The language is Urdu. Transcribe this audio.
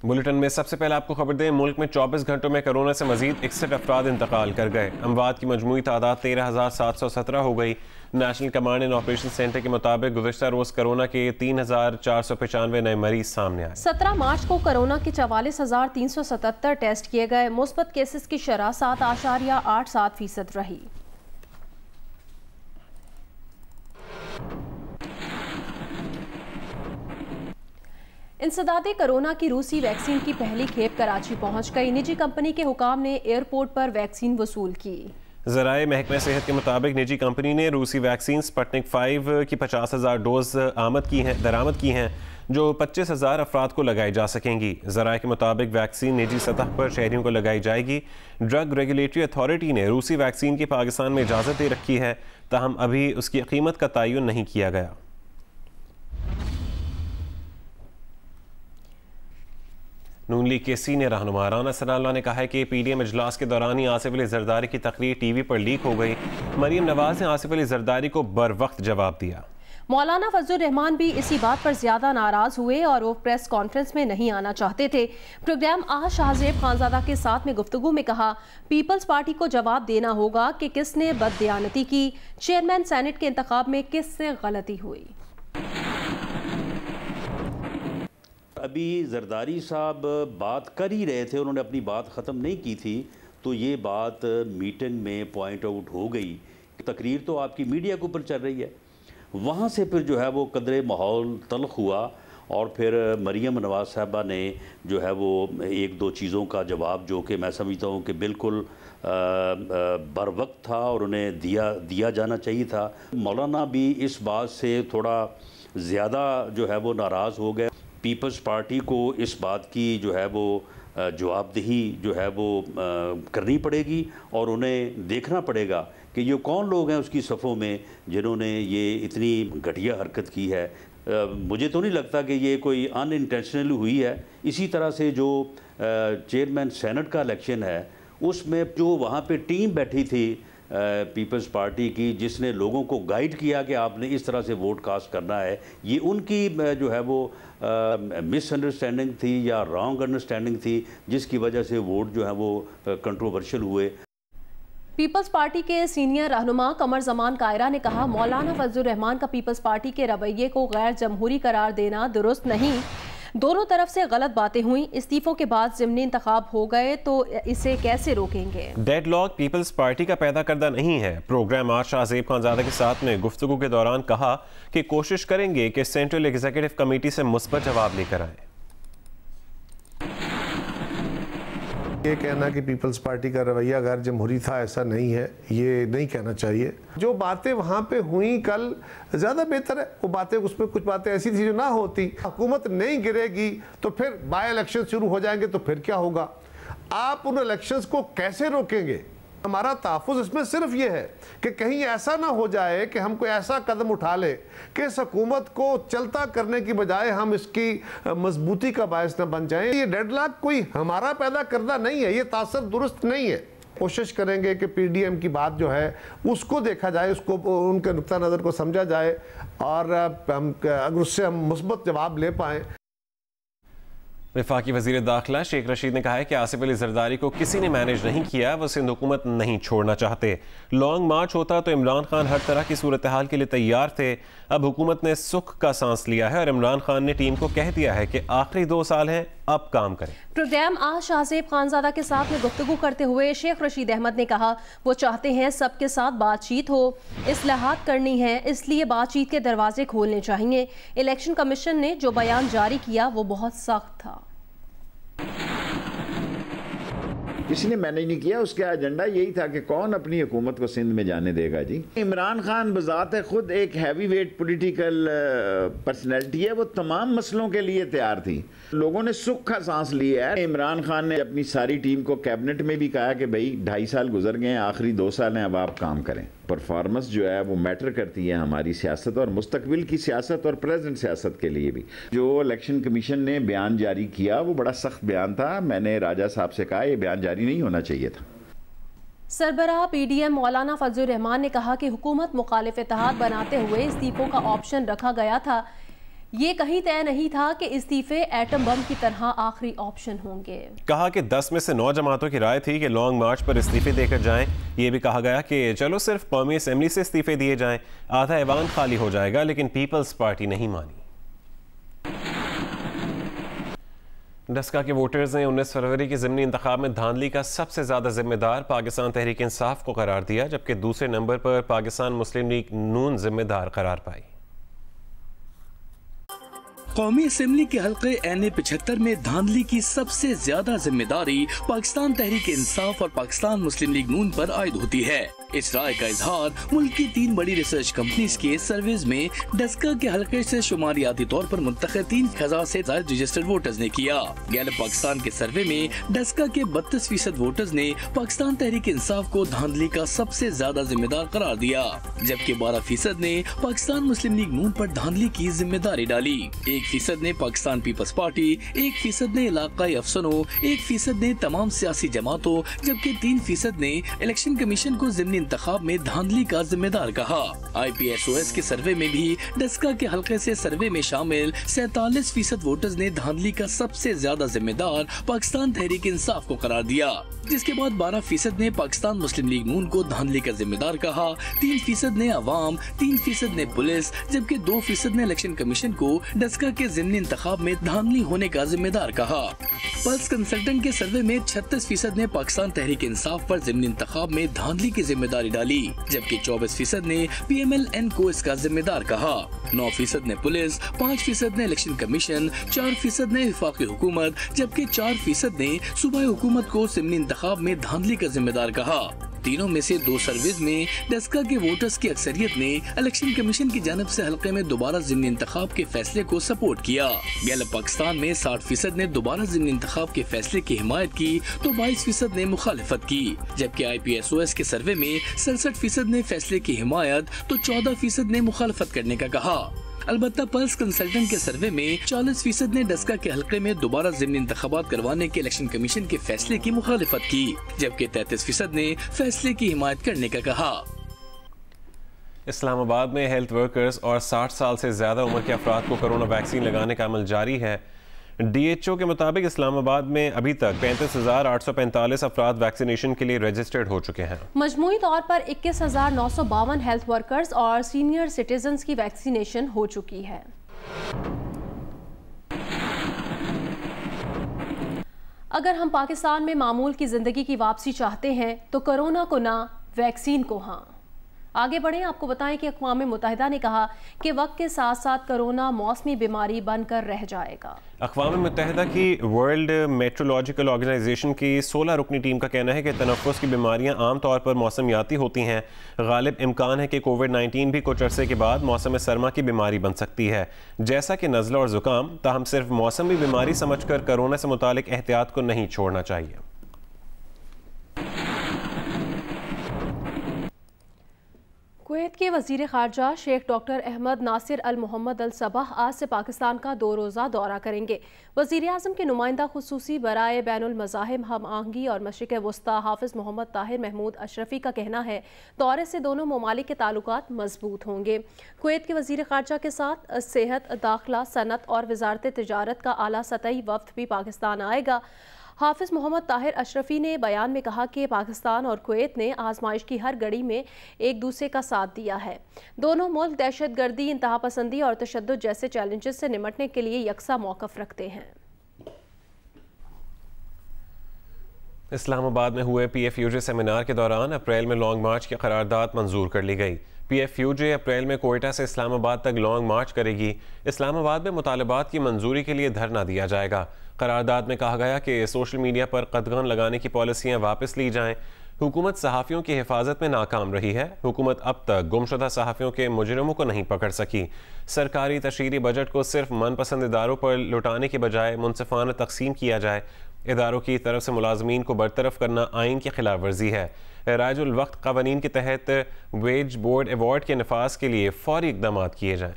بلٹن میں سب سے پہلے آپ کو خبر دیں، ملک میں 24 گھنٹوں میں کرونا سے مزید 61 افراد انتقال کر گئے۔ اموات کی مجموعی تعداد 13,717 ہو گئی۔ National command and operation centre کے مطابق گزشتہ روز کرونا کے 3,495 نئے مریض سامنے آئے۔ 17 مارچ کو کرونا کے 44,377 ٹیسٹ کیے گئے۔ مثبت کیسز کی شرح 7.87% رہی۔ انسداد کرونا کی روسی ویکسین کی پہلی کھیپ کراچی پہنچ گئی۔ نجی کمپنی کے حکام نے ایئرپورٹ پر ویکسین وصول کی۔ ذرائع محکمہ صحت کے مطابق نجی کمپنی نے روسی ویکسین سپٹنک 5 کی 50,000 ڈوز درآمد کی ہیں جو 25,000 افراد کو لگائی جا سکیں گی۔ ذرائع کے مطابق ویکسین نجی سطح پر شہریوں کو لگائی جائے گی۔ ڈرگ ریگولیٹری اتھارٹی نے روسی ویکسین کی پاکستان میں اجازت دے رکھی ہے، تاہم ابھی اس کی قیمت کا تعین نہیں کیا گیا۔ نون لیگ کے سینئر رہنما رانا ثناءاللہ نے کہا ہے کہ پی ڈی ایم اجلاس کے دوران ہی آصف علی زرداری کی تقریر ٹی وی پر لیک ہو گئی۔ مریم نواز نے آصف علی زرداری کو بر وقت جواب دیا۔ مولانا فضل الرحمان بھی اسی بات پر زیادہ ناراض ہوئے اور وہ پریس کانفرنس میں نہیں آنا چاہتے تھے۔ پروگرام آج شاہزیب خانزادہ کے ساتھ میں گفتگو میں کہا، پیپلز پارٹی کو جواب دینا ہوگا کہ کس نے بددیانتی کی، چیئرمین سینٹ کے انتخاب میں کس سے غلطی ہوئی۔ ابھی زرداری صاحب بات کر ہی رہے تھے، انہوں نے اپنی بات ختم نہیں کی تھی تو یہ بات میٹنگ میں پوائنٹ آؤٹ ہو گئی۔ تقریر تو آپ کی میڈیا کے اوپر چل رہی ہے، وہاں سے پھر جو ہے وہ قدرے ماحول تلخ ہوا اور پھر مریم نواز صاحبہ نے جو ہے وہ ایک دو چیزوں کا جواب جو کہ میں سمجھتا ہوں کہ بالکل بر وقت تھا اور انہیں دیا جانا چاہیے تھا۔ مولانا بھی اس بات سے تھوڑا زیادہ جو ہے وہ ناراض ہو گئے۔ پیپلز پارٹی کو اس بات کی جو ہے وہ جواب دہی جو ہے وہ کرنی پڑے گی اور انہیں دیکھنا پڑے گا کہ یہ کون لوگ ہیں اس کی صفوں میں جنہوں نے یہ اتنی گھٹیا حرکت کی ہے۔ مجھے تو نہیں لگتا کہ یہ کوئی ان انٹینشنل ہوئی ہے۔ اسی طرح سے جو چیئرمین سینٹ کا الیکشن ہے اس میں جو وہاں پہ ٹیم بیٹھی تھی پیپلز پارٹی کی جس نے لوگوں کو گائیڈ کیا کہ آپ نے اس طرح سے ووٹ کاسٹ کرنا ہے، یہ ان کی جو ہے وہ مس انڈرسٹینڈنگ تھی یا رانگ انڈرسٹینڈنگ تھی جس کی وجہ سے ووٹ جو ہے وہ کنٹروورشل ہوئے۔ پیپلز پارٹی کے سینئر رہنما قمر زمان قائرہ نے کہا، مولانا فضل الرحمان کا پیپلز پارٹی کے رویے کو غیر جمہوری قرار دینا درست نہیں۔ دونوں طرف سے غلط باتیں ہوئیں، استعفوں کے بعد ضمنی انتخاب ہو گئے تو اسے کیسے روکیں گے؟ ڈیڈ لاک پیپلز پارٹی کا پیدا کردہ نہیں ہے۔ پروگرام آج شاہزیب خانزادہ کے ساتھ میں گفتگو کے دوران کہا کہ کوشش کریں گے کہ سینٹرل ایگزیکٹو کمیٹی سے مثبت جواب لے کر آئیں۔ یہ کہنا کہ پیپلز پارٹی کا رویہ غیر جمہوری تھا، ایسا نہیں ہے، یہ نہیں کہنا چاہیے۔ جو باتیں وہاں پہ ہوئیں کل زیادہ بہتر ہے، وہ باتیں اس میں کچھ باتیں ایسی تھی جو نہ ہوتی۔ حکومت نہیں گرے گی تو پھر بائی الیکشن شروع ہو جائیں گے تو پھر کیا ہوگا؟ آپ ان الیکشنز کو کیسے روکیں گے؟ ہمارا تحفظ اس میں صرف یہ ہے کہ کہیں ایسا نہ ہو جائے کہ ہم کوئی ایسا قدم اٹھا لیں کہ اس حکومت کو چلتا کرنے کی بجائے ہم اس کی مضبوطی کا باعث نہ بن جائیں۔ یہ ڈیڈ لاک کوئی ہمارا پیدا کردہ نہیں ہے، یہ تاثر درست نہیں ہے۔ کوشش کریں گے کہ پی ڈی ایم کی بات جو ہے اس کو دیکھا جائے، اس کو ان کے نقطہ نظر کو سمجھا جائے اور اگر اس سے ہم مثبت جواب لے پائیں۔ وفاقی وزیر داخلہ شیخ رشید نے کہا ہے کہ آصف علی زرداری کو کسی نے مینیج نہیں کیا، وہ سندھ حکومت نہیں چھوڑنا چاہتے۔ لانگ مارچ ہوتا تو عمران خان ہر طرح کی صورتحال کے لیے تیار تھے۔ اب حکومت نے سکھ کا سانس لیا ہے اور عمران خان نے ٹیم کو کہہ دیا ہے کہ آخری 2 سال ہیں، اب کام کریں۔ پروگرام آج شاہزیب خانزادہ کے ساتھ میں گفتگو کرتے ہوئے شیخ رشید احمد نے کہا، وہ چاہتے ہیں سب کے ساتھ بات چیت ہو، اصلاحات کرنی ہے، اس لیے بات چیت کے دروازے کھولنے چاہیے۔ الیکشن کمیشن نے جو بیان جاری کیا وہ بہت سخت تھا۔ کسی نے مینیج نہیں کیا، اس کا ایجنڈا یہی تھا کہ کون اپنی حکومت کو سندھ میں جانے دے گا۔ جی عمران خان بذات خود ایک ہیوی ویٹ پولیٹیکل پرسنالٹی ہے، وہ تمام مسئلوں کے لیے تیار تھی۔ لوگوں نے سکھ کا سانس لیا ہے۔ عمران خان نے اپنی ساری ٹیم کو کیبنٹ میں بھی کہا کہ بھائی 2.5 سال گزر گئے ہیں، آخری 2 سال ہیں، اب آپ کام کریں۔ پرفارمنس جو ہے وہ میٹر کرتی ہے ہماری سیاست اور مستقبل کی سیاست اور پریزنٹ سیاست کے لیے بھی۔ جو الیکشن کمیشن نے بیان جاری کیا وہ بڑا سخت بیان تھا۔ میں نے راجہ صاحب سے کہا یہ بیان جاری نہیں ہونا چاہیے تھا۔ سربراہ پی ڈی ایم مولانا فضل الرحمان نے کہا کہ حکومت مخالف اتحاد بناتے ہوئے استعفوں کا آپشن رکھا گیا تھا، یہ کہیں طے نہیں تھا کہ استعفے ایٹم بم کی طرح آخری آپشن ہوں گے. کہا کہ 10 میں سے 9 جماعتوں کی رائے تھی کہ لانگ مارچ پر استعفے دے کر جائیں. یہ بھی کہا گیا کہ چلو صرف قومی اسمبلی سے استعفے دیے جائیں, آدھا ایوان خالی ہو جائے گا, لیکن پیپلز پارٹی نہیں مانی. ڈسکا کے ووٹرز نے 19 فروری کے ضمنی انتخاب میں دھاندلی کا سب سے زیادہ ذمہ دار پاکستان تحریک انصاف کو قرار دیا, جبکہ دوسرے نمبر پر پاکستان مسلم لیگ نون ذمہ دار قرار پائی. قومی اسمبلی کے حلقے N75 میں دھاندلی کی سب سے زیادہ ذمہ داری پاکستان تحریک انصاف اور پاکستان مسلم لیگ نون پر عائد ہوتی ہے. اس رائے کا اظہار ملک کی 3 بڑی ریسرچ کمپنیز کے سرویز میں ڈسکا کے حلقے سے شماریاتی طور پر منتخب 3000 سے زائد رجسٹرڈ ووٹرز نے کیا. گیلپ پاکستان کے سروے میں ڈسکا کے 32% ووٹرز نے پاکستان تحریک انصاف کو دھاندلی کا سب سے زیادہ ذمہ دار قرار دیا, جبکہ 12% نے پاکستان مسلم لیگ نون پر دھاندلی کی ذمہ داری ڈالی. 1% نے پاکستان پیپلز پارٹی, 1% نے علاقائی افسروں, 1% نے تمام سیاسی جماعتوں, جبکہ 3% نے الیکشن کمیشن کو ضمنی انتخاب میں دھاندلی کا ذمہ دار کہا. IPSOS کے سروے میں بھی ڈسکا کے حلقے سے سروے میں شامل 47% ووٹرز نے دھاندلی کا سب سے زیادہ ذمہ دار پاکستان تحریک انصاف کو قرار دیا, جس کے بعد 12% نے پاکستان مسلم لیگ نون کو دھاندلی کا ذمہ دار کہا, 3% نے عوام, 3% نے پولیس, جبکہ 2% نے الیکشن کمیشن کو ڈسکا کے ضمنی انتخاب میں دھاندلی ہونے کا ذمہ دار کہا. پلس کنسلٹنٹ کے سروے میں 36% نے پاکستان تحریک انصاف پر ضمنی انتخاب میں دھاندلی کی ذمہ داری ڈالی, جبکہ 24% نے PMLN کو اس کا ذمہ دار کہا. 9% نے پولیس, 5% نے الیکشن کمیشن, 4% نے وفاقی حکومت, جبکہ 4% نے صوبائی حکومت کو ضمنی انتخاب میں دھاندلی کا ذمہ دار کہا. تینوں میں سے 2 سرویز میں ڈسکا کے ووٹرز کی اکثریت نے الیکشن کمیشن کی جانب سے حلقے میں دوبارہ ضمنی انتخاب کے فیصلے کو سپورٹ کیا. گیلپ پاکستان میں 60% نے دوبارہ ضمنی انتخاب کے فیصلے کی حمایت کی تو 22% نے مخالفت کی, جبکہ IPSOS کے سروے میں 67% نے فیصلے کی حمایت تو 14% نے مخالفت کرنے کا کہا. البتہ پلس کنسلٹنٹ کے سروے میں 40% نے ڈسکا کے حلقے میں دوبارہ ضمنی انتخابات کروانے کے الیکشن کمیشن کے فیصلے کی مخالفت کی, جبکہ 33% نے فیصلے کی حمایت کرنے کا کہا. اسلام آباد میں ہیلتھ ورکرز اور 60 سال سے زیادہ عمر کے افراد کو کرونا ویکسین لگانے کا عمل جاری ہے. DHO کے مطابق اسلام آباد میں ابھی تک 35,845 افراد ویکسینیشن کے لیے رجسٹرڈ ہو چکے ہیں. مجموعی طور پر 21,952 ہیلتھ ورکرز اور سینئر سٹیزنز کی ویکسینیشن ہو چکی ہے. اگر ہم پاکستان میں معمول کی زندگی کی واپسی چاہتے ہیں تو کرونا کو نہ, ویکسین کو ہاں. آگے بڑھیں, آپ کو بتائیں کہ اقوام متحدہ نے کہا کہ وقت کے ساتھ ساتھ کرونا موسمی بیماری بن کر رہ جائے گا. اقوام متحدہ کی ورلڈ میٹرولوجیکل آرگنائزیشن کی 16 رکنی ٹیم کا کہنا ہے کہ تنفس کی بیماریاں عام طور پر موسمیاتی ہوتی ہیں. غالب امکان ہے کہ کووڈ-19 بھی کچھ عرصے کے بعد موسم سرما کی بیماری بن سکتی ہے, جیسا کہ نزلہ اور زکام. تاہم صرف موسمی بیماری سمجھ کر کرونا سے متعلق احتیاط کو نہیں چھوڑنا چاہیے. کویت کے وزیر خارجہ شیخ ڈاکٹر احمد ناصر المحمد الصباح آج سے پاکستان کا 2 روزہ دورہ کریں گے. وزیر اعظم کے نمائندہ خصوصی برائے بین المذاہب ہم آہنگی اور مشرق وسطیٰ حافظ محمد طاہر محمود اشرفی کا کہنا ہے دورے سے دونوں ممالک کے تعلقات مضبوط ہوں گے. کویت کے وزیر خارجہ کے ساتھ صحت, داخلہ, صنعت اور وزارت تجارت کا اعلیٰ سطحی وفد بھی پاکستان آئے گا. حافظ محمد طاہر اشرفی نے بیان میں کہا کہ پاکستان اور کویت نے آزمائش کی ہر گھڑی میں ایک دوسرے کا ساتھ دیا ہے. دونوں ملک دہشت گردی, انتہا پسندی اور تشدد جیسے چیلنجز سے نمٹنے کے لیے یکساں موقف رکھتے ہیں. اسلام آباد میں ہوئے PFUJ سیمینار کے دوران اپریل میں لانگ مارچ کی قرارداد منظور کر لی گئی. PFUJ اپریل میں کوئٹہ سے اسلام آباد تک لانگ مارچ کرے گی. اسلام آباد میں مطالبات کی منظوری کے لیے دھرنا دیا جائے گا. قرارداد میں کہا گیا کہ سوشل میڈیا پر قدغن لگانے کی پالیسیاں واپس لی جائیں. حکومت صحافیوں کی حفاظت میں ناکام رہی ہے. حکومت اب تک گمشدہ صحافیوں کے مجرموں کو نہیں پکڑ سکی. سرکاری تشہیری بجٹ کو صرف من پسند اداروں پر لٹانے کے بجائے منصفانہ تقسیم کیا جائے. اداروں کی طرف سے ملازمین کو برطرف کرنا آئین کی خلاف ورزی ہے. رائج الوقت قوانین کے تحت ویج بورڈ ایوارڈ کے نفاذ کے لیے فوری اقدامات کیے جائیں.